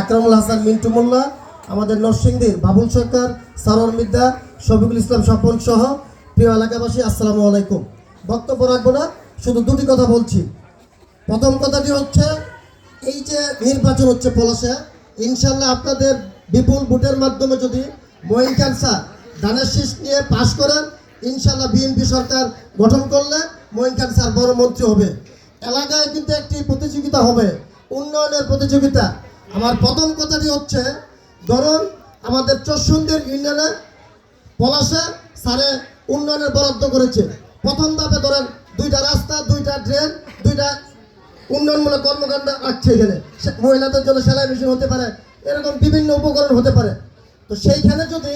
আকরামুল হাসান মিন্টু মোল্লা, আমাদের নরসিংদীর বাবুল সরকার, সারোয়ার মির্জা, শফিকুল ইসলাম স্বপন সহ প্রিয় এলাকাবাসী, আসসালামু আলাইকুম। বক্তব্য রাখবো না, শুধু দুটি কথা বলছি। প্রথম কথাটি হচ্ছে, এই যে নির্বাচন হচ্ছে পলাশে, ইনশাল্লাহ আপনাদের বিপুল ভোটের মাধ্যমে যদি মঈন খান স্যার ধানের শীষ নিয়ে পাশ করেন, ইনশাল্লাহ বিএনপি সরকার গঠন করলে মঈন খান স্যার বড় মন্ত্রী হবে। এলাকায় কিন্তু একটি প্রতিযোগিতা হবে, উন্নয়নের প্রতিযোগিতা। আমার প্রথম কথাটি হচ্ছে, ধরুন আমাদের চরসুন্দির ইউনিয়নে পলাশে স্যারে উন্নয়নের বরাদ্দ করেছে। প্রথম ধাপে ধরেন 2টা রাস্তা, 2টা ড্রেন, 2টা উন্নয়নমূলক কর্মকাণ্ড রাখছে। এখানে মহিলাদের জন্য সেলাই মেশিন হতে পারে, এরকম বিভিন্ন উপকরণ হতে পারে। তো সেইখানে যদি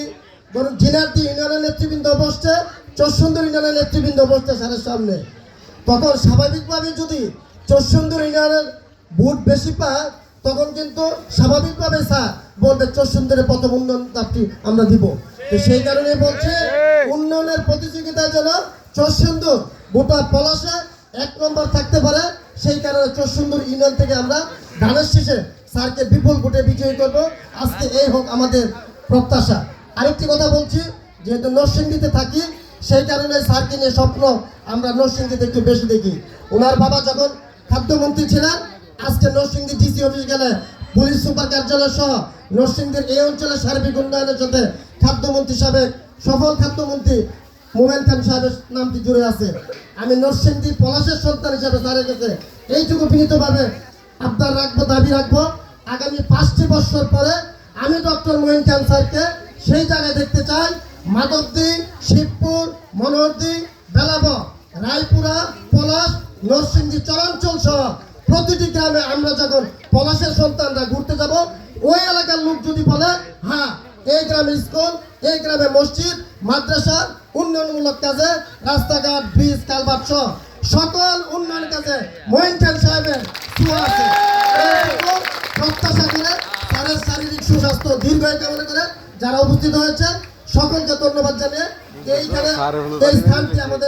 ধরুন জিনারদি ইউনিয়নের নেতৃবৃন্দ বসছে, চরসুন্দর ইউনিয়নের নেতৃবৃন্দ বসছে স্যারের সামনে, তখন স্বাভাবিকভাবে যদি চরসুন্দর ইউনিয়নের ভোট বেশি পায়, তখন কিন্তু স্বাভাবিকভাবে স্যার বলবে চরসুন্দরের প্রথম উন্নয়ন দাবটি আমরা দিব। তো সেই কারণে বলছে, উন্নয়নের প্রতিযোগিতায় যেন চরসুন্দর গোটা পলাশে 1 নম্বর থাকতে পারে। সেই কারণে চরসুন্দর ইউনিয়ন থেকে আমরা ধানের শীষে স্যারকে বিপুল ভোটে বিজয়ী করব। আজকে এই হোক আমাদের প্রত্যাশা। আরেকটি কথা বলছি, যেহেতু নরসিংদীতে থাকি, সেই কারণে স্যারকে নিয়ে স্বপ্ন আমরা নরসিংদীতে একটু বেশি দেখি। ওনার বাবা যখন খাদ্যমন্ত্রী ছিলেন, আজকে নরসিংদী ডিসি অফিস গেলে পুলিশ সুপার কার্যালয় সহ নরসিংদীর এই অঞ্চলের সার্বিক উন্নয়নের সাথে খাদ্যমন্ত্রী সাবেক সফল খাদ্যমন্ত্রী মোমেন খান সাহেবের নামটি জুড়ে আছে। আমি নরসিংদী পলাশের সন্তান হিসাবে স্যারের কাছে এইটুকু বিনীতভাবে আবদার রাখবো, দাবি রাখবো, আগামী 5টি বছর পরে আমি ডক্টর মঈন খান স্যারকে সেই জায়গায় দেখতে চাই। মাধবদী, শিবপুর, মনোহরদী, বেলাব, রায়পুরা, পলাশ, নরসিংদী চরাঞ্চল সহ প্রতিটি গ্রামে আমরা যখন পলাশের সন্তানরা ঘুরতে যাব, ওই এলাকার লোক যদি বলে হ্যাঁ এই গ্রামে স্কুল, এই গ্রামে মসজিদ, মাদ্রাসা, উন্নয়নমূলক কাজে রাস্তাঘাট, ব্রিজ, কালভার্ট সহ সকল উন্নয়ন কাজে মঈন খান সাহেবের ছোঁয়া আছে। প্রত্যাশা করে তাদের শারীরিক সুস্বাস্থ্য দীর্ঘায়ু কামনা করে যারা উপস্থিত হয়েছে সকলকে ধন্যবাদ জানিয়ে এইখানে এই স্থানটি আমাদের